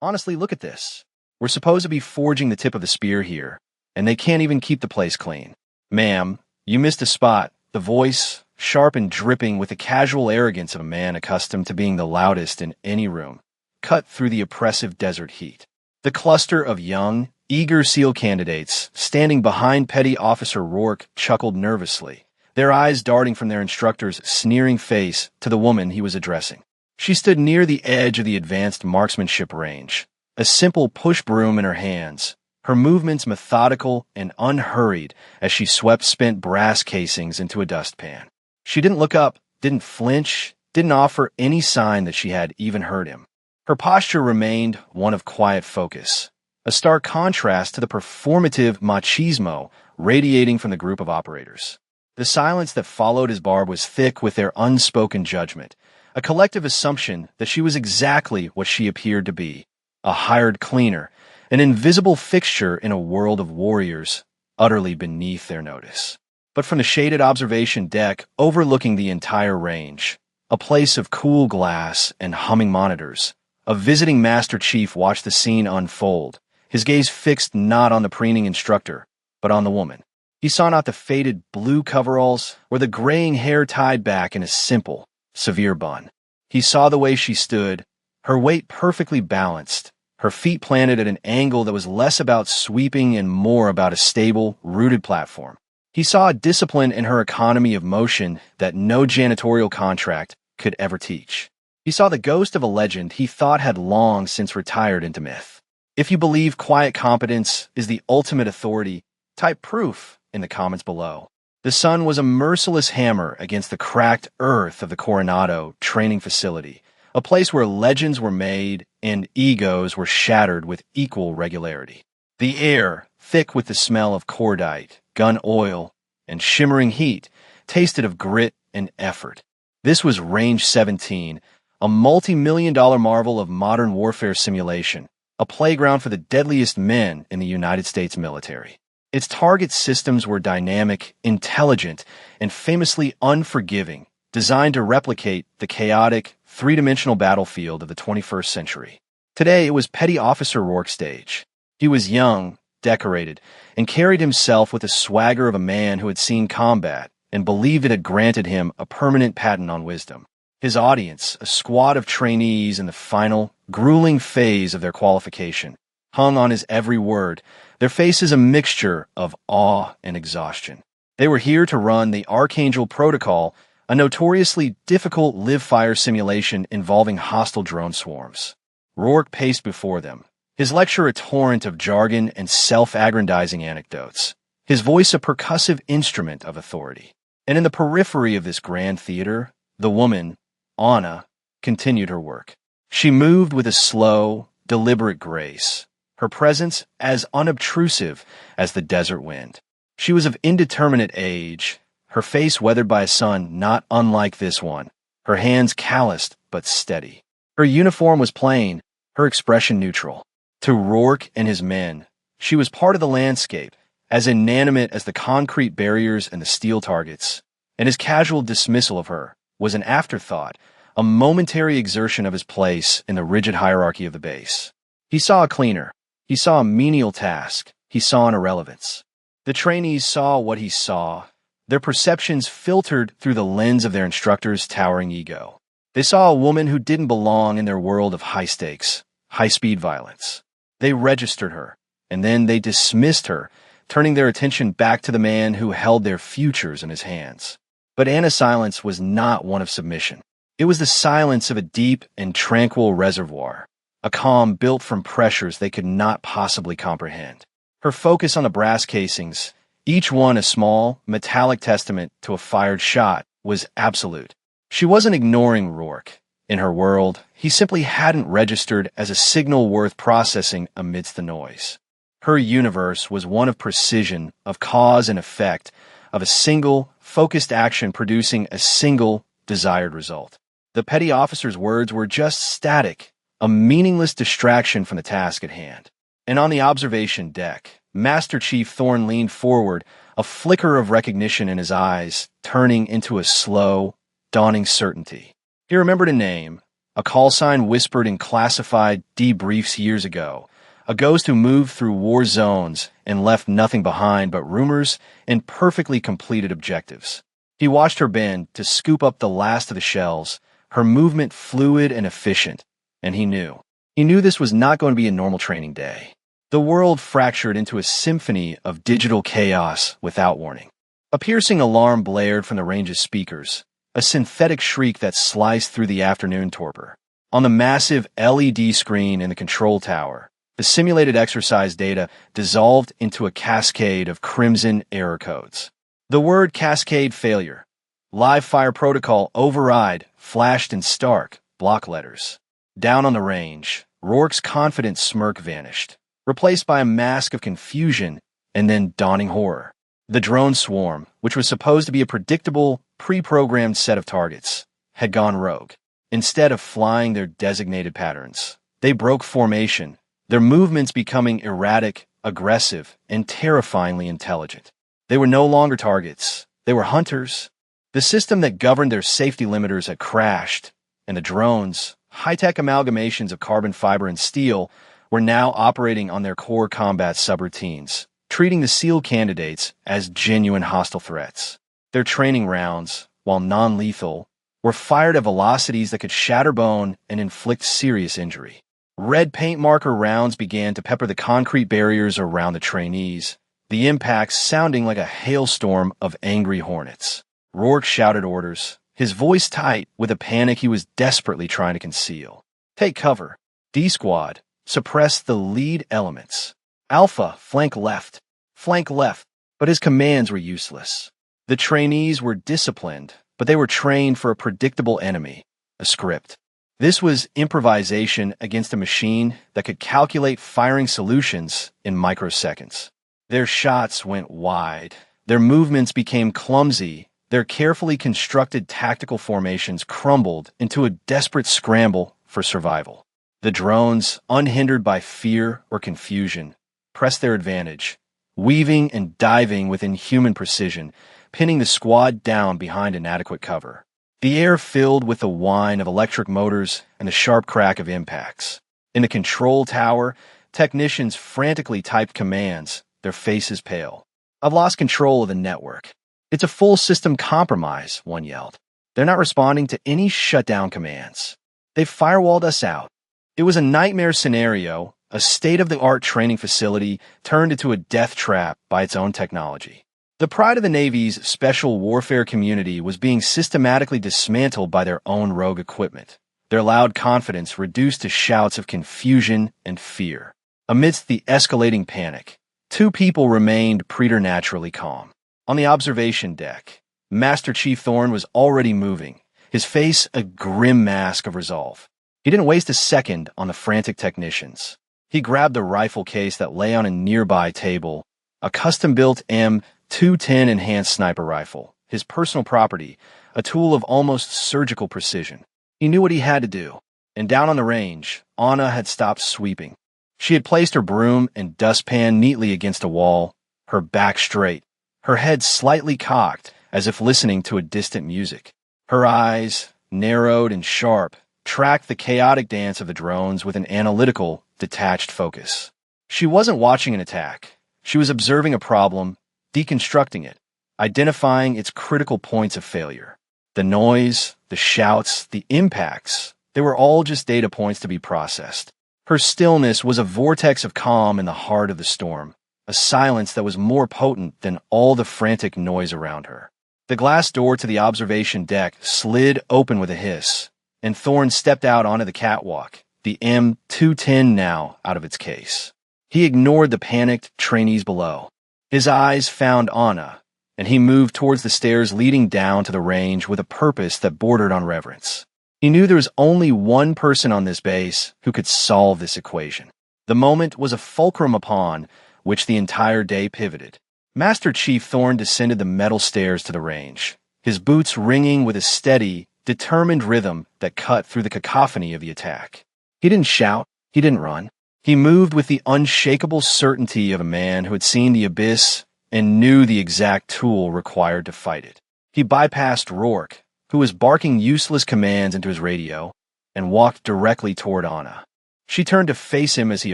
Honestly, look at this. We're supposed to be forging the tip of the spear here, and they can't even keep the place clean. Ma'am, you missed a spot. The voice, sharp and dripping with the casual arrogance of a man accustomed to being the loudest in any room, cut through the oppressive desert heat. The cluster of young, eager SEAL candidates standing behind Petty Officer Rourke chuckled nervously, their eyes darting from their instructor's sneering face to the woman he was addressing. She stood near the edge of the advanced marksmanship range, a simple push broom in her hands, her movements methodical and unhurried as she swept spent brass casings into a dustpan. She didn't look up, didn't flinch, didn't offer any sign that she had even heard him. Her posture remained one of quiet focus, a stark contrast to the performative machismo radiating from the group of operators. The silence that followed his barb was thick with their unspoken judgment, a collective assumption that she was exactly what she appeared to be, a hired cleaner, an invisible fixture in a world of warriors utterly beneath their notice. But from the shaded observation deck overlooking the entire range, a place of cool glass and humming monitors, a visiting Master Chief watched the scene unfold, his gaze fixed not on the preening instructor, but on the woman. He saw not the faded blue coveralls or the graying hair tied back in a simple, severe bun. He saw the way she stood, her weight perfectly balanced, her feet planted at an angle that was less about sweeping and more about a stable, rooted platform. He saw a discipline in her economy of motion that no janitorial contract could ever teach. He saw the ghost of a legend he thought had long since retired into myth. If you believe quiet competence is the ultimate authority, type proof in the comments below. The sun was a merciless hammer against the cracked earth of the Coronado training facility, a place where legends were made and egos were shattered with equal regularity. The air, thick with the smell of cordite, gun oil, and shimmering heat, tasted of grit and effort. This was Range 17, a multi-million-dollar marvel of modern warfare simulation, a playground for the deadliest men in the United States military. Its target systems were dynamic, intelligent, and famously unforgiving, designed to replicate the chaotic, three-dimensional battlefield of the 21st century. Today, it was Petty Officer Rourke's stage. He was young, decorated, and carried himself with the swagger of a man who had seen combat and believed it had granted him a permanent patent on wisdom. His audience, a squad of trainees in the final, grueling phase of their qualification, hung on his every word, their faces a mixture of awe and exhaustion. They were here to run the Archangel Protocol, a notoriously difficult live-fire simulation involving hostile drone swarms. Rourke paced before them, his lecture a torrent of jargon and self-aggrandizing anecdotes, his voice a percussive instrument of authority. And in the periphery of this grand theater, the woman, Anna, continued her work. She moved with a slow, deliberate grace, her presence as unobtrusive as the desert wind. She was of indeterminate age, her face weathered by a sun not unlike this one, her hands calloused but steady. Her uniform was plain, her expression neutral. To Rourke and his men, she was part of the landscape, as inanimate as the concrete barriers and the steel targets, and his casual dismissal of her was an afterthought, a momentary exertion of his place in the rigid hierarchy of the base. He saw a cleaner. He saw a menial task. He saw an irrelevance. The trainees saw what he saw, their perceptions filtered through the lens of their instructor's towering ego. They saw a woman who didn't belong in their world of high stakes, high-speed violence. They registered her, and then they dismissed her, turning their attention back to the man who held their futures in his hands. But Anna's silence was not one of submission. It was the silence of a deep and tranquil reservoir, a calm built from pressures they could not possibly comprehend. Her focus on the brass casings, each one a small, metallic testament to a fired shot, was absolute. She wasn't ignoring Rourke. In her world, he simply hadn't registered as a signal worth processing amidst the noise. Her universe was one of precision, of cause and effect, of a single, focused action producing a single, desired result. The petty officer's words were just static, a meaningless distraction from the task at hand. And on the observation deck, Master Chief Thorne leaned forward, a flicker of recognition in his eyes, turning into a slow, dawning certainty. He remembered a name, A call sign whispered in classified debriefs years ago. A ghost who moved through war zones and left nothing behind but rumors and perfectly completed objectives. He watched her bend to scoop up the last of the shells, her movement fluid and efficient, and he knew. He knew this was not going to be a normal training day. The world fractured into a symphony of digital chaos without warning. A piercing alarm blared from the range's speakers, a synthetic shriek that sliced through the afternoon torpor. On the massive LED screen in the control tower, the simulated exercise data dissolved into a cascade of crimson error codes. The word cascade failure, live fire protocol override flashed in stark block letters. Down on the range, Rourke's confident smirk vanished, replaced by a mask of confusion and then dawning horror. The drone swarm, which was supposed to be a predictable, pre-programmed set of targets, had gone rogue. Instead of flying their designated patterns, they broke formation, their movements becoming erratic, aggressive, and terrifyingly intelligent. They were no longer targets. They were hunters. The system that governed their safety limiters had crashed, and the drones, high-tech amalgamations of carbon fiber and steel, were now operating on their core combat subroutines, treating the SEAL candidates as genuine hostile threats. Their training rounds, while non-lethal, were fired at velocities that could shatter bone and inflict serious injury. Red paint marker rounds began to pepper the concrete barriers around the trainees, the impacts sounding like a hailstorm of angry hornets. Rourke shouted orders, his voice tight with a panic he was desperately trying to conceal. Take cover. D-Squad, suppress the lead elements. Alpha, flank left. Flank left. But his commands were useless. The trainees were disciplined, but they were trained for a predictable enemy, a script. This was improvisation against a machine that could calculate firing solutions in microseconds. Their shots went wide. Their movements became clumsy. Their carefully constructed tactical formations crumbled into a desperate scramble for survival. The drones, unhindered by fear or confusion, pressed their advantage, weaving and diving with inhuman precision, pinning the squad down behind inadequate cover. The air filled with the whine of electric motors and the sharp crack of impacts. In the control tower, technicians frantically typed commands, their faces pale. I've lost control of the network. It's a full system compromise, one yelled. They're not responding to any shutdown commands. They've firewalled us out. It was a nightmare scenario, a state-of-the-art training facility turned into a death trap by its own technology. The pride of the Navy's special warfare community was being systematically dismantled by their own rogue equipment, their loud confidence reduced to shouts of confusion and fear. Amidst the escalating panic, two people remained preternaturally calm. On the observation deck, Master Chief Thorne was already moving, his face a grim mask of resolve. He didn't waste a second on the frantic technicians. He grabbed the rifle case that lay on a nearby table, a custom-built M210 enhanced sniper rifle, his personal property, a tool of almost surgical precision. He knew what he had to do, and down on the range, Anna had stopped sweeping. She had placed her broom and dustpan neatly against a wall, her back straight, her head slightly cocked as if listening to a distant music. Her eyes, narrowed and sharp, tracked the chaotic dance of the drones with an analytical, detached focus. She wasn't watching an attack. She was observing a problem, deconstructing it, identifying its critical points of failure. The noise, the shouts, the impacts, they were all just data points to be processed. Her stillness was a vortex of calm in the heart of the storm, a silence that was more potent than all the frantic noise around her. The glass door to the observation deck slid open with a hiss, and Thorne stepped out onto the catwalk, the M210 now out of its case. He ignored the panicked trainees below. His eyes found Anna, and he moved towards the stairs leading down to the range with a purpose that bordered on reverence. He knew there was only one person on this base who could solve this equation. The moment was a fulcrum upon which the entire day pivoted. Master Chief Thorne descended the metal stairs to the range, his boots ringing with a steady, determined rhythm that cut through the cacophony of the attack. He didn't shout, he didn't run. He moved with the unshakable certainty of a man who had seen the abyss and knew the exact tool required to fight it. He bypassed Rourke, who was barking useless commands into his radio, and walked directly toward Anna. She turned to face him as he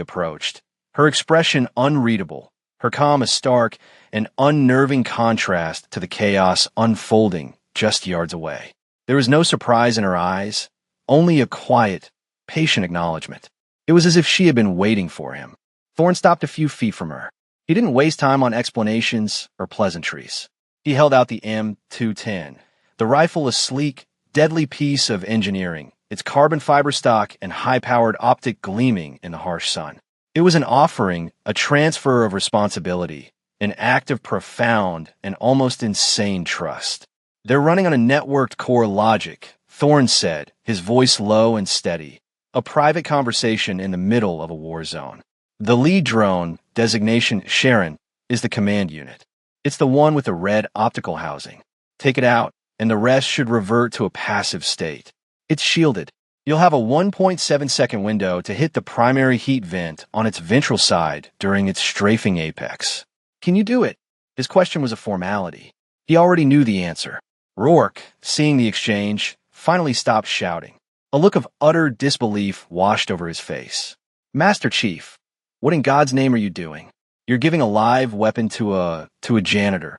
approached, her expression unreadable, her calm a stark and unnerving contrast to the chaos unfolding just yards away. There was no surprise in her eyes, only a quiet, patient acknowledgement. It was as if she had been waiting for him. Thorn stopped a few feet from her. He didn't waste time on explanations or pleasantries. He held out the M210, the rifle a sleek, deadly piece of engineering, its carbon fiber stock and high-powered optic gleaming in the harsh sun. It was an offering, a transfer of responsibility, an act of profound and almost insane trust. They're running on a networked core logic, Thorn said, his voice low and steady, a private conversation in the middle of a war zone. The lead drone, designation Sharon, is the command unit. It's the one with the red optical housing. Take it out, and the rest should revert to a passive state. It's shielded. You'll have a 1.7-second window to hit the primary heat vent on its ventral side during its strafing apex. Can you do it? His question was a formality. He already knew the answer. Rourke, seeing the exchange, finally stopped shouting. A look of utter disbelief washed over his face. Master Chief, what in God's name are you doing? You're giving a live weapon to a janitor.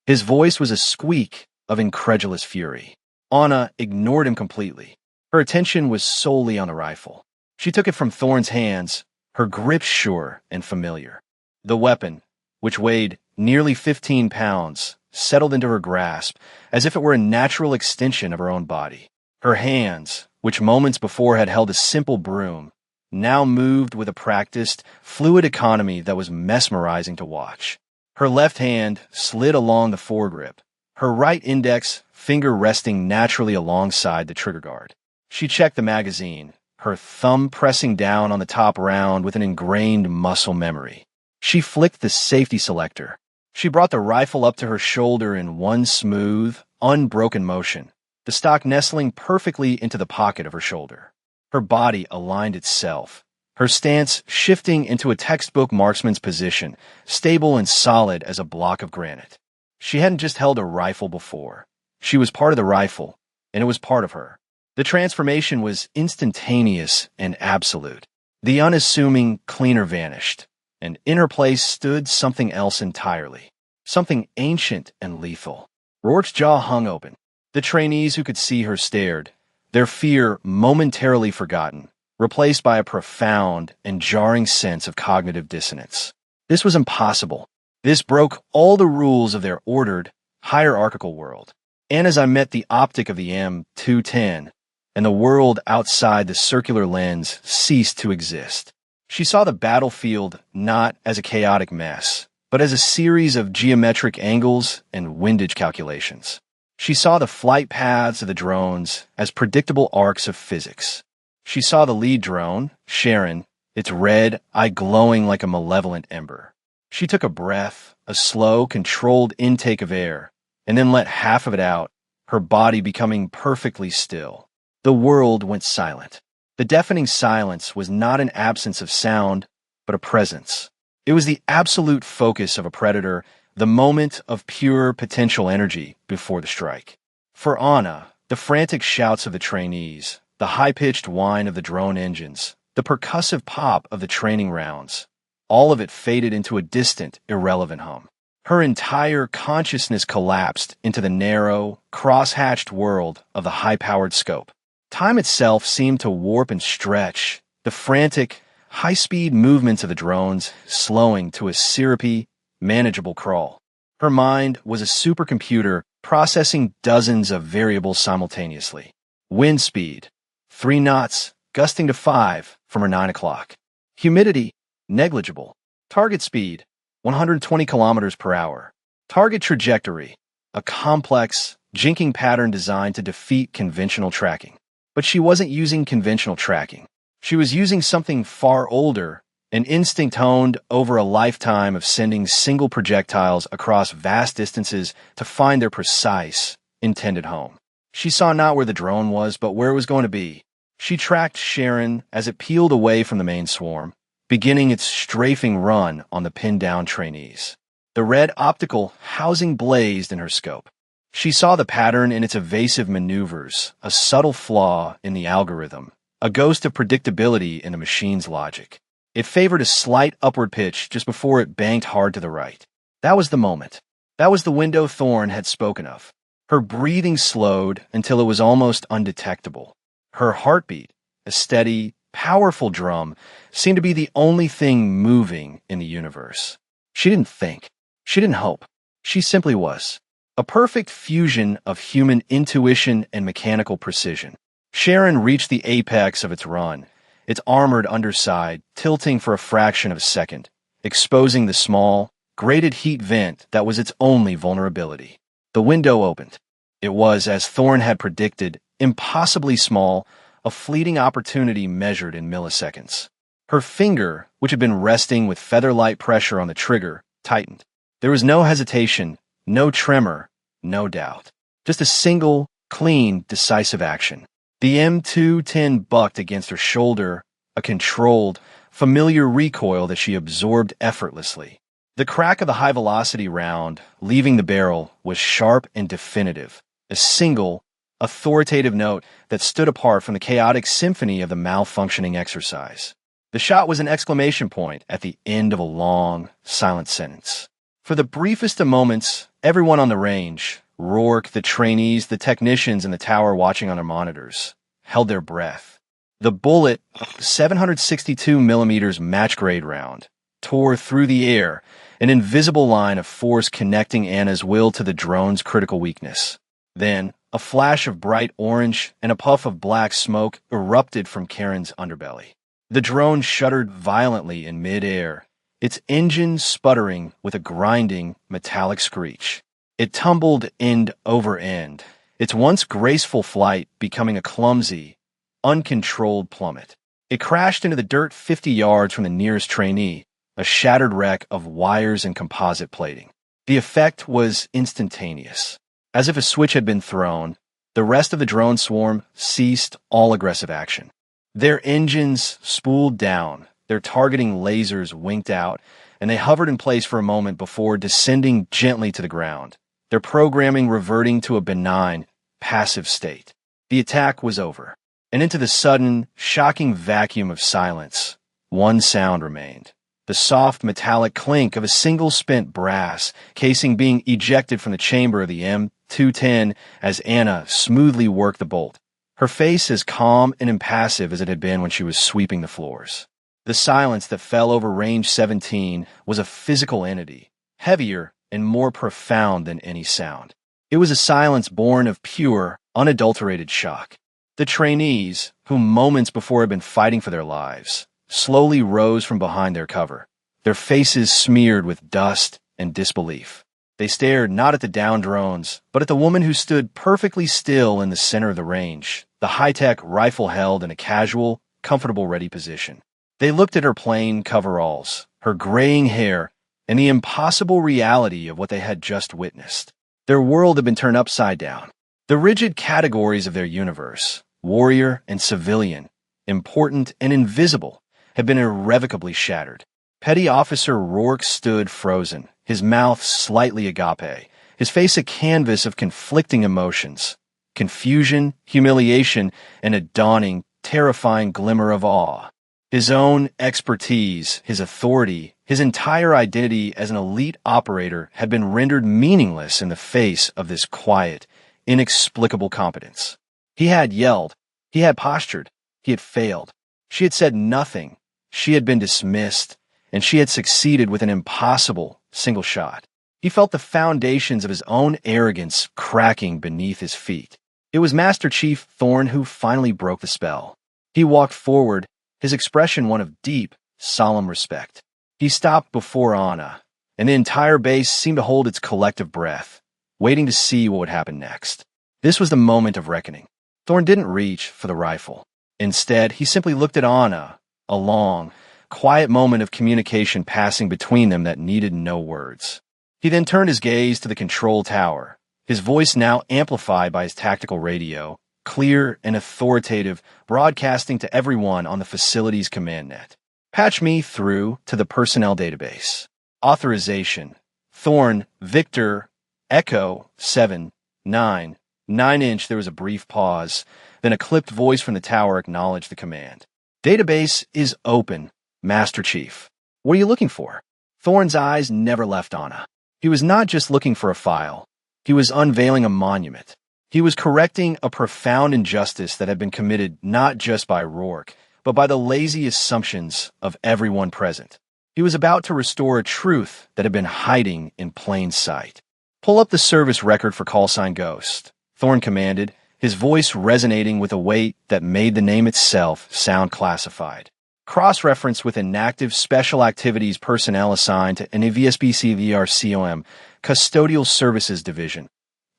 His voice was a squeak of incredulous fury. Anna ignored him completely. Her attention was solely on the rifle. She took it from Thorn's hands, her grip sure and familiar. The weapon, which weighed nearly 15 pounds, settled into her grasp as if it were a natural extension of her own body. Her hands, which moments before had held a simple broom, now moved with a practiced, fluid economy that was mesmerizing to watch. Her left hand slid along the foregrip, her right index finger resting naturally alongside the trigger guard. She checked the magazine, her thumb pressing down on the top round with an ingrained muscle memory. She flicked the safety selector. She brought the rifle up to her shoulder in one smooth, unbroken motion, the stock nestling perfectly into the pocket of her shoulder. Her body aligned itself, her stance shifting into a textbook marksman's position, stable and solid as a block of granite. She hadn't just held a rifle before. She was part of the rifle, and it was part of her. The transformation was instantaneous and absolute. The unassuming cleaner vanished, and in her place stood something else entirely, something ancient and lethal. Rourke's jaw hung open. The trainees who could see her stared, their fear momentarily forgotten, replaced by a profound and jarring sense of cognitive dissonance. This was impossible. This broke all the rules of their ordered, hierarchical world. And as I met the optic of the M210, and the world outside the circular lens ceased to exist, she saw the battlefield not as a chaotic mess, but as a series of geometric angles and windage calculations. She saw the flight paths of the drones as predictable arcs of physics. She saw the lead drone, Sharon, its red eye glowing like a malevolent ember. She took a breath, a slow, controlled intake of air, and then let half of it out, her body becoming perfectly still. The world went silent. The deafening silence was not an absence of sound, but a presence. It was the absolute focus of a predator, the moment of pure potential energy before the strike. For Anna, the frantic shouts of the trainees, the high-pitched whine of the drone engines, the percussive pop of the training rounds, all of it faded into a distant, irrelevant hum. Her entire consciousness collapsed into the narrow, cross-hatched world of the high-powered scope. Time itself seemed to warp and stretch, the frantic, high-speed movements of the drones slowing to a syrupy, manageable crawl. Her mind was a supercomputer processing dozens of variables simultaneously. Wind speed, 3 knots, gusting to 5 from her 9 o'clock. Humidity, negligible. Target speed, 120 kilometers per hour. Target trajectory, a complex, jinking pattern designed to defeat conventional tracking. But she wasn't using conventional tracking. She was using something far older, an instinct honed over a lifetime of sending single projectiles across vast distances to find their precise, intended home. She saw not where the drone was, but where it was going to be. She tracked Sharon as it peeled away from the main swarm, beginning its strafing run on the pinned-down trainees. The red optical housing blazed in her scope. She saw the pattern in its evasive maneuvers, a subtle flaw in the algorithm, a ghost of predictability in the machine's logic. It favored a slight upward pitch just before it banked hard to the right. That was the moment. That was the window Thorne had spoken of. Her breathing slowed until it was almost undetectable. Her heartbeat, a steady, powerful drum, seemed to be the only thing moving in the universe. She didn't think. She didn't hope. She simply was. A perfect fusion of human intuition and mechanical precision. Sharon reached the apex of its run, its armored underside tilting for a fraction of a second, exposing the small, grated heat vent that was its only vulnerability. The window opened. It was, as Thorne had predicted, impossibly small, a fleeting opportunity measured in milliseconds. Her finger, which had been resting with feather-light pressure on the trigger, tightened. There was no hesitation, no tremor, no doubt. Just a single, clean, decisive action. The M210 bucked against her shoulder, a controlled, familiar recoil that she absorbed effortlessly. The crack of the high-velocity round, leaving the barrel, was sharp and definitive, a single, authoritative note that stood apart from the chaotic symphony of the malfunctioning exercise. The shot was an exclamation point at the end of a long, silent sentence. For the briefest of moments, everyone on the range, Rourke, the trainees, the technicians in the tower watching on their monitors, held their breath. The bullet, 762 millimeters match-grade round, tore through the air, an invisible line of force connecting Anna's will to the drone's critical weakness. Then, a flash of bright orange and a puff of black smoke erupted from Karen's underbelly. The drone shuddered violently in mid-air, its engine sputtering with a grinding, metallic screech. It tumbled end over end, its once graceful flight becoming a clumsy, uncontrolled plummet. It crashed into the dirt 50 yards from the nearest trainee, a shattered wreck of wires and composite plating. The effect was instantaneous. As if a switch had been thrown, the rest of the drone swarm ceased all aggressive action. Their engines spooled down, their targeting lasers winked out, and they hovered in place for a moment before descending gently to the ground, their programming reverting to a benign, passive state. The attack was over, and into the sudden, shocking vacuum of silence, one sound remained. The soft metallic clink of a single spent brass casing being ejected from the chamber of the M210 as Anna smoothly worked the bolt, her face as calm and impassive as it had been when she was sweeping the floors. The silence that fell over Range 17 was a physical entity, heavier and more profound than any sound. It was a silence born of pure, unadulterated shock. The trainees, who moments before had been fighting for their lives, slowly rose from behind their cover, their faces smeared with dust and disbelief. They stared not at the downed drones, but at the woman who stood perfectly still in the center of the range, the high-tech rifle held in a casual, comfortable ready position. They looked at her plain coveralls, her graying hair, and the impossible reality of what they had just witnessed. Their world had been turned upside down. The rigid categories of their universe, warrior and civilian, important and invisible, had been irrevocably shattered. Petty Officer Rourke stood frozen, his mouth slightly agape, his face a canvas of conflicting emotions, confusion, humiliation, and a dawning, terrifying glimmer of awe. His own expertise, his authority, his entire identity as an elite operator had been rendered meaningless in the face of this quiet, inexplicable competence. He had yelled, he had postured, he had failed. She had said nothing, she had been dismissed, and she had succeeded with an impossible single shot. He felt the foundations of his own arrogance cracking beneath his feet. It was Master Chief Thorne who finally broke the spell. He walked forward, his expression one of deep, solemn respect. He stopped before Anna, and the entire base seemed to hold its collective breath, waiting to see what would happen next. This was the moment of reckoning. Thorne didn't reach for the rifle. Instead, he simply looked at Anna, a long, quiet moment of communication passing between them that needed no words. He then turned his gaze to the control tower, his voice now amplified by his tactical radio, clear and authoritative, broadcasting to everyone on the facility's command net. Patch me through to the personnel database. Authorization. Thorne, Victor, Echo, 7, 9. 9-inch, there was a brief pause. Then a clipped voice from the tower acknowledged the command. Database is open, Master Chief. What are you looking for? Thorne's eyes never left Anna. He was not just looking for a file. He was unveiling a monument. He was correcting a profound injustice that had been committed not just by Rourke, but by the lazy assumptions of everyone present. He was about to restore a truth that had been hiding in plain sight. Pull up the service record for callsign Ghost, Thorne commanded, his voice resonating with a weight that made the name itself sound classified. Cross-reference with inactive special activities personnel assigned to NVSBCVRCOM Custodial Services Division.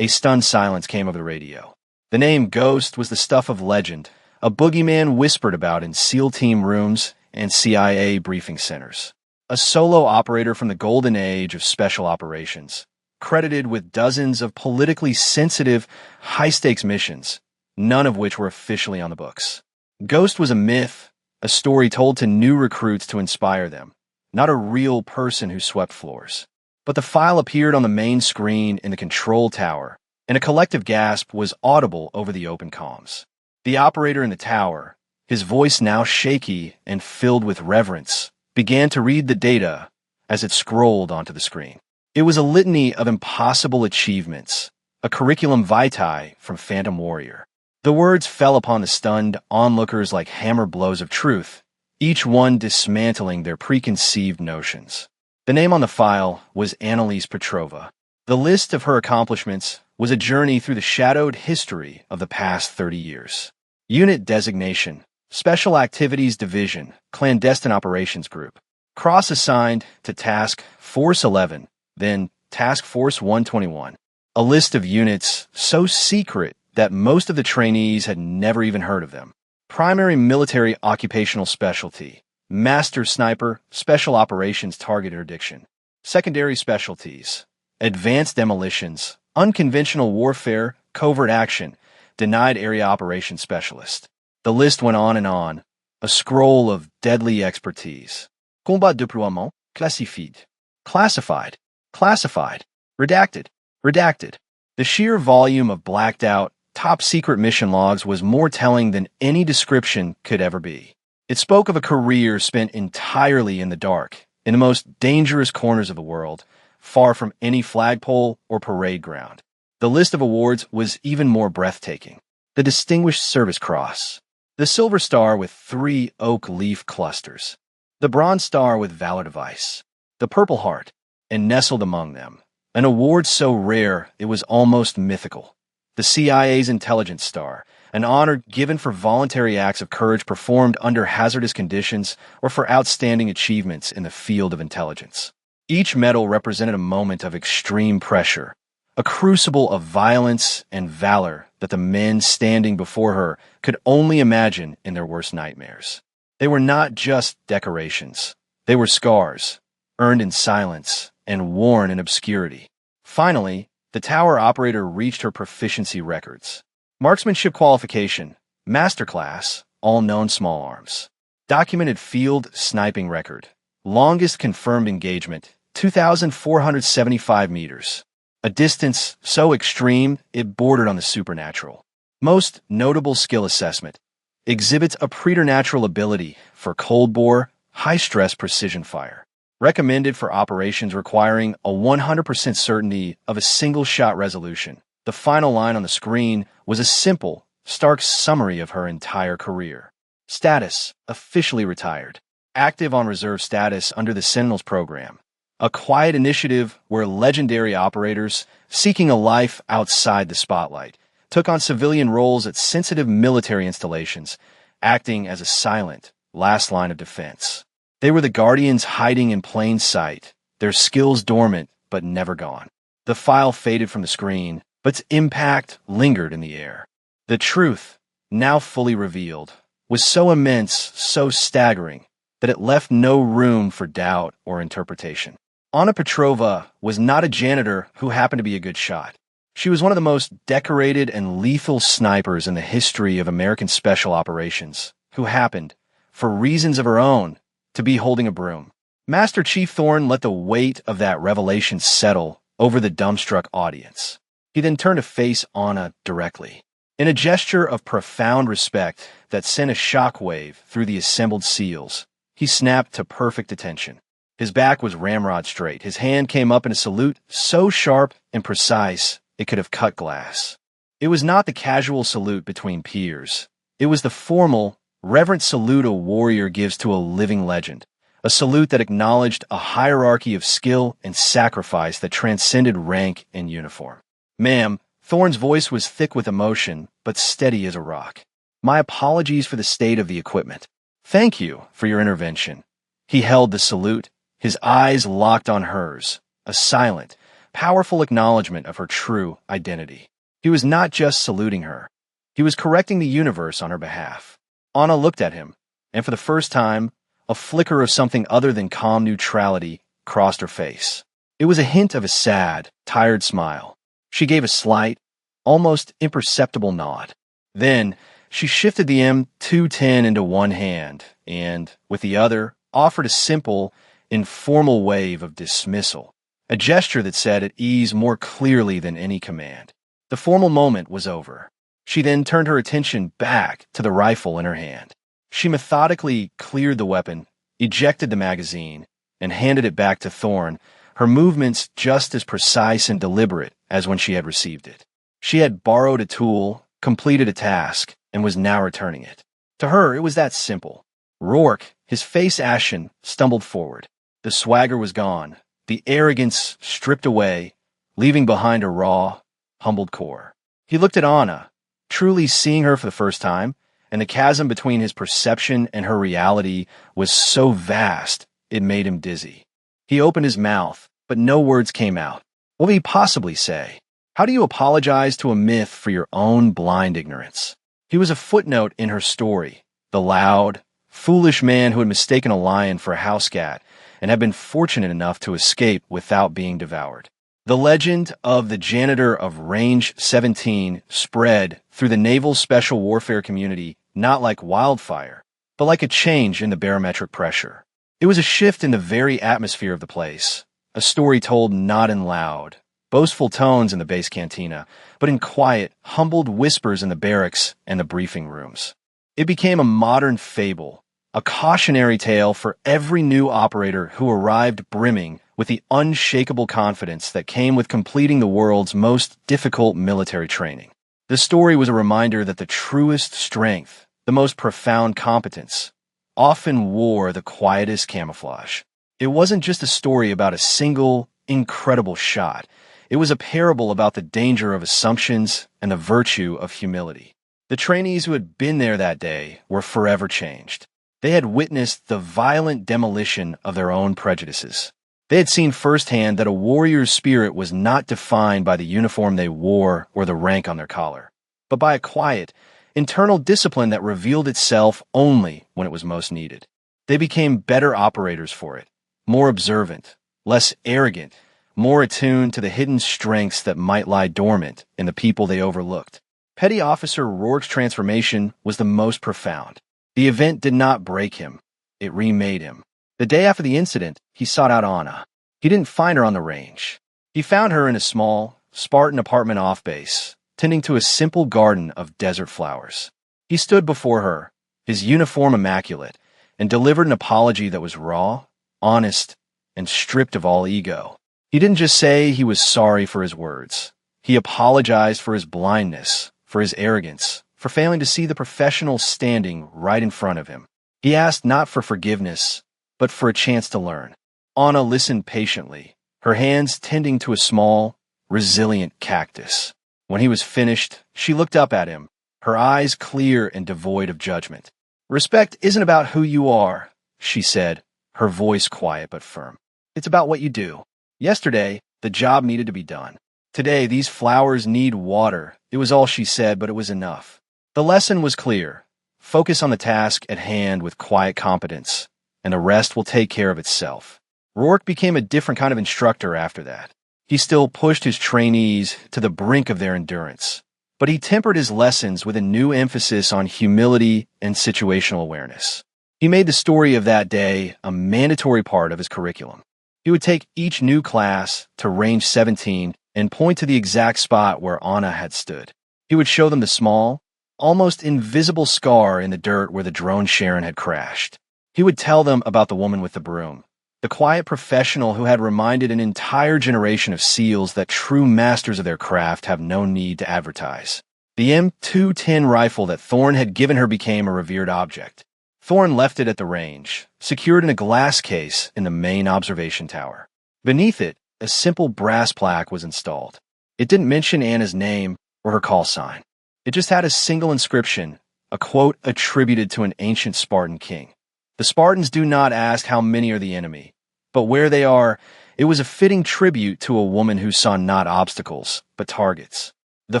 A stunned silence came over the radio. The name Ghost was the stuff of legend, a boogeyman whispered about in SEAL team rooms and CIA briefing centers. A solo operator from the golden age of special operations, credited with dozens of politically sensitive, high-stakes missions, none of which were officially on the books. Ghost was a myth, a story told to new recruits to inspire them, not a real person who swept floors. But the file appeared on the main screen in the control tower, and a collective gasp was audible over the open comms. The operator in the tower, his voice now shaky and filled with reverence, began to read the data as it scrolled onto the screen. It was a litany of impossible achievements, a curriculum vitae from Phantom Warrior. The words fell upon the stunned onlookers like hammer blows of truth, each one dismantling their preconceived notions. The name on the file was Annalise Petrova. The list of her accomplishments was a journey through the shadowed history of the past 30 years. Unit designation, Special Activities Division, Clandestine Operations Group. Cross-assigned to Task Force 11, then Task Force 121. A list of units so secret that most of the trainees had never even heard of them. Primary military occupational specialty. Master Sniper, Special Operations Target Interdiction. Secondary specialties. Advanced Demolitions, Unconventional Warfare, Covert Action, Denied Area Operations Specialist. The list went on, a scroll of deadly expertise. Combat déploiement, classified. Classified. Classified. Redacted. Redacted. The sheer volume of blacked out, top-secret mission logs was more telling than any description could ever be. It spoke of a career spent entirely in the dark, in the most dangerous corners of the world, far from any flagpole or parade ground. The list of awards was even more breathtaking. The Distinguished Service Cross, the Silver Star with 3 oak leaf clusters, the Bronze Star with Valor Device, the Purple Heart, and nestled among them, an award so rare it was almost mythical, the CIA's Intelligence Star, an honor given for voluntary acts of courage performed under hazardous conditions or for outstanding achievements in the field of intelligence. Each medal represented a moment of extreme pressure, a crucible of violence and valor that the men standing before her could only imagine in their worst nightmares. They were not just decorations. They were scars, earned in silence and worn in obscurity. Finally, the tower operator reached her proficiency records. Marksmanship qualification, Master Class, all known small arms. Documented field sniping record. Longest confirmed engagement, 2,475 meters. A distance so extreme it bordered on the supernatural. Most notable skill assessment. Exhibits a preternatural ability for cold bore, high-stress precision fire. Recommended for operations requiring a 100% certainty of a single-shot resolution. The final line on the screen was a simple, stark summary of her entire career. Status: officially retired. Active on reserve status under the Sentinels program. A quiet initiative where legendary operators, seeking a life outside the spotlight, took on civilian roles at sensitive military installations, acting as a silent, last line of defense. They were the guardians hiding in plain sight, their skills dormant but never gone. The file faded from the screen, but its impact lingered in the air. The truth, now fully revealed, was so immense, so staggering, that it left no room for doubt or interpretation. Anna Petrova was not a janitor who happened to be a good shot. She was one of the most decorated and lethal snipers in the history of American special operations, who happened, for reasons of her own, to be holding a broom. Master Chief Thorne let the weight of that revelation settle over the dumbstruck audience. He then turned to face Anna directly. In a gesture of profound respect that sent a shockwave through the assembled SEALs, he snapped to perfect attention. His back was ramrod straight. His hand came up in a salute so sharp and precise it could have cut glass. It was not the casual salute between peers. It was the formal, reverent salute a warrior gives to a living legend, a salute that acknowledged a hierarchy of skill and sacrifice that transcended rank and uniform. "Ma'am," Thorne's voice was thick with emotion, but steady as a rock. "My apologies for the state of the equipment. Thank you for your intervention." He held the salute, his eyes locked on hers, a silent, powerful acknowledgement of her true identity. He was not just saluting her. He was correcting the universe on her behalf. Anna looked at him, and for the first time, a flicker of something other than calm neutrality crossed her face. It was a hint of a sad, tired smile. She gave a slight, almost imperceptible nod. Then, she shifted the M210 into one hand and, with the other, offered a simple, informal wave of dismissal, a gesture that said at ease more clearly than any command. The formal moment was over. She then turned her attention back to the rifle in her hand. She methodically cleared the weapon, ejected the magazine, and handed it back to Thorne, her movements just as precise and deliberate as when she had received it. She had borrowed a tool, completed a task, and was now returning it. To her, it was that simple. Rourke, his face ashen, stumbled forward. The swagger was gone, the arrogance stripped away, leaving behind a raw, humbled core. He looked at Anna, truly seeing her for the first time, and the chasm between his perception and her reality was so vast it made him dizzy. He opened his mouth, but no words came out. What would he possibly say? How do you apologize to a myth for your own blind ignorance? He was a footnote in her story, the loud, foolish man who had mistaken a lion for a house cat and had been fortunate enough to escape without being devoured. The legend of the janitor of Range 17 spread through the naval special warfare community not like wildfire, but like a change in the barometric pressure. It was a shift in the very atmosphere of the place, a story told not in loud, boastful tones in the base cantina, but in quiet, humbled whispers in the barracks and the briefing rooms. It became a modern fable, a cautionary tale for every new operator who arrived brimming with the unshakable confidence that came with completing the world's most difficult military training. The story was a reminder that the truest strength, the most profound competence, often wore the quietest camouflage. It wasn't just a story about a single, incredible shot. It was a parable about the danger of assumptions and the virtue of humility. The trainees who had been there that day were forever changed. They had witnessed the violent demolition of their own prejudices. They had seen firsthand that a warrior's spirit was not defined by the uniform they wore or the rank on their collar, but by a quiet, internal discipline that revealed itself only when it was most needed. They became better operators for it, more observant, less arrogant, more attuned to the hidden strengths that might lie dormant in the people they overlooked. Petty Officer Rourke's transformation was the most profound. The event did not break him. It remade him. The day after the incident, he sought out Anna. He didn't find her on the range. He found her in a small, Spartan apartment off base, tending to a simple garden of desert flowers. He stood before her, his uniform immaculate, and delivered an apology that was raw, honest, and stripped of all ego. He didn't just say he was sorry for his words. He apologized for his blindness, for his arrogance, for failing to see the professional standing right in front of him. He asked not for forgiveness, but for a chance to learn. Anna listened patiently, her hands tending to a small, resilient cactus. When he was finished, she looked up at him, her eyes clear and devoid of judgment. "Respect isn't about who you are," she said, her voice quiet but firm. "It's about what you do. Yesterday, the job needed to be done. Today, these flowers need water." It was all she said, but it was enough. The lesson was clear. Focus on the task at hand with quiet competence, and the rest will take care of itself. Rourke became a different kind of instructor after that. He still pushed his trainees to the brink of their endurance, but he tempered his lessons with a new emphasis on humility and situational awareness. He made the story of that day a mandatory part of his curriculum. He would take each new class to Range 17 and point to the exact spot where Anna had stood. He would show them the small, almost invisible scar in the dirt where the drone Sharon had crashed. He would tell them about the woman with the broom, the quiet professional who had reminded an entire generation of SEALs that true masters of their craft have no need to advertise. The M210 rifle that Thorne had given her became a revered object. Thorne left it at the range, secured in a glass case in the main observation tower. Beneath it, a simple brass plaque was installed. It didn't mention Anna's name or her call sign. It just had a single inscription, a quote attributed to an ancient Spartan king. The Spartans do not ask how many are the enemy, but where they are. It was a fitting tribute to a woman who saw not obstacles, but targets. The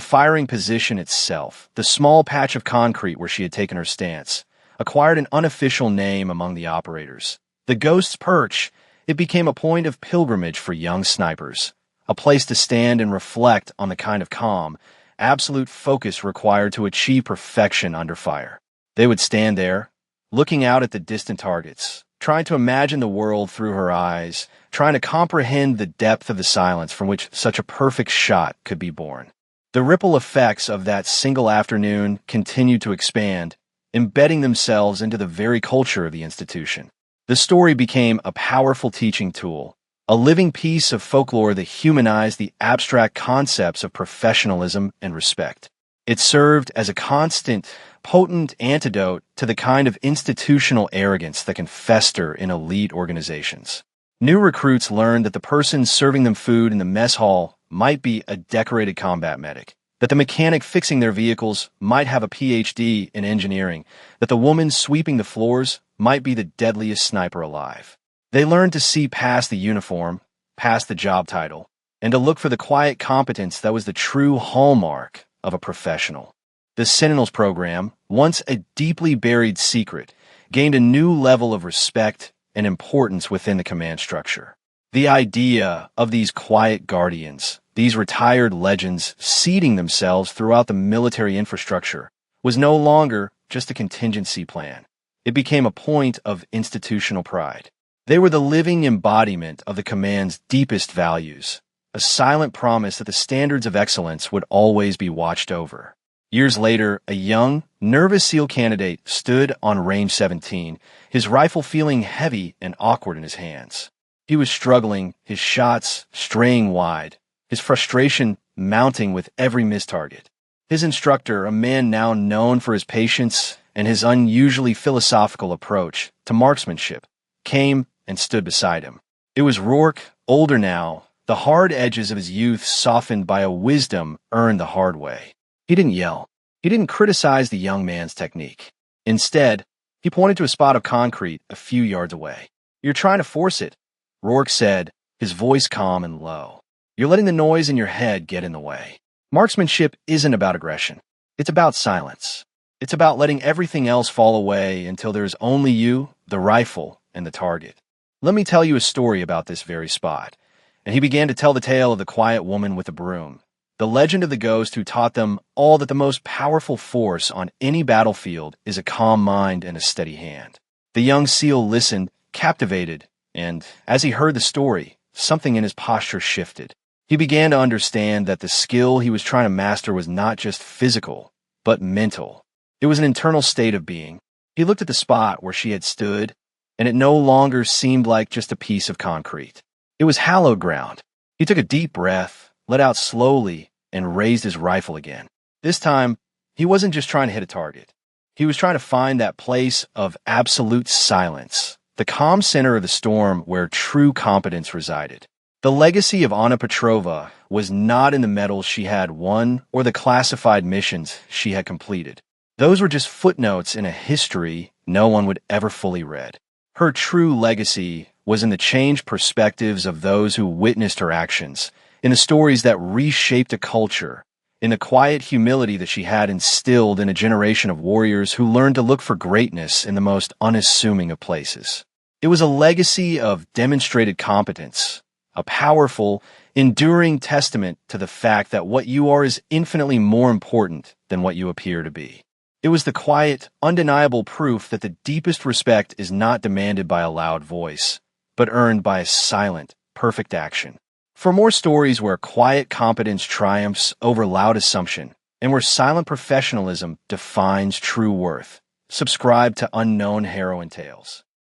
firing position itself, the small patch of concrete where she had taken her stance, acquired an unofficial name among the operators. The Ghost's Perch, it became a point of pilgrimage for young snipers, a place to stand and reflect on the kind of calm, absolute focus required to achieve perfection under fire. They would stand there, looking out at the distant targets, trying to imagine the world through her eyes, trying to comprehend the depth of the silence from which such a perfect shot could be born. The ripple effects of that single afternoon continued to expand, embedding themselves into the very culture of the institution. The story became a powerful teaching tool, a living piece of folklore that humanized the abstract concepts of professionalism and respect. It served as a constant, potent antidote to the kind of institutional arrogance that can fester in elite organizations. New recruits learned that the person serving them food in the mess hall might be a decorated combat medic, that the mechanic fixing their vehicles might have a PhD in engineering, that the woman sweeping the floors might be the deadliest sniper alive. They learned to see past the uniform, past the job title, and to look for the quiet competence that was the true hallmark of a professional. The Sentinels program, once a deeply buried secret, gained a new level of respect and importance within the command structure. The idea of these quiet guardians, these retired legends seeding themselves throughout the military infrastructure, was no longer just a contingency plan. It became a point of institutional pride. They were the living embodiment of the command's deepest values, a silent promise that the standards of excellence would always be watched over. Years later, a young, nervous SEAL candidate stood on range 17, his rifle feeling heavy and awkward in his hands. He was struggling, his shots straying wide, his frustration mounting with every missed target. His instructor, a man now known for his patience and his unusually philosophical approach to marksmanship, came and stood beside him. It was Rourke, older now, the hard edges of his youth softened by a wisdom earned the hard way. He didn't yell. He didn't criticize the young man's technique. Instead, he pointed to a spot of concrete a few yards away. "You're trying to force it," Rourke said, his voice calm and low. "You're letting the noise in your head get in the way. Marksmanship isn't about aggression. It's about silence. It's about letting everything else fall away until there's only you, the rifle, and the target. Let me tell you a story about this very spot." And he began to tell the tale of the quiet woman with the broom, the legend of the ghost who taught them all that the most powerful force on any battlefield is a calm mind and a steady hand. The young SEAL listened, captivated, and as he heard the story, something in his posture shifted. He began to understand that the skill he was trying to master was not just physical, but mental. It was an internal state of being. He looked at the spot where she had stood, and it no longer seemed like just a piece of concrete. It was hallowed ground. He took a deep breath, let out slowly, and raised his rifle again. This time, he wasn't just trying to hit a target. He was trying to find that place of absolute silence, the calm center of the storm where true competence resided. The legacy of Anna Petrova was not in the medals she had won or the classified missions she had completed. Those were just footnotes in a history no one would ever fully read. Her true legacy was in the changed perspectives of those who witnessed her actions, in the stories that reshaped a culture, in the quiet humility that she had instilled in a generation of warriors who learned to look for greatness in the most unassuming of places. It was a legacy of demonstrated competence, a powerful, enduring testament to the fact that what you are is infinitely more important than what you appear to be. It was the quiet, undeniable proof that the deepest respect is not demanded by a loud voice, but earned by a silent, perfect action. For more stories where quiet competence triumphs over loud assumption, and where silent professionalism defines true worth, subscribe to Unknown Heroine Tales.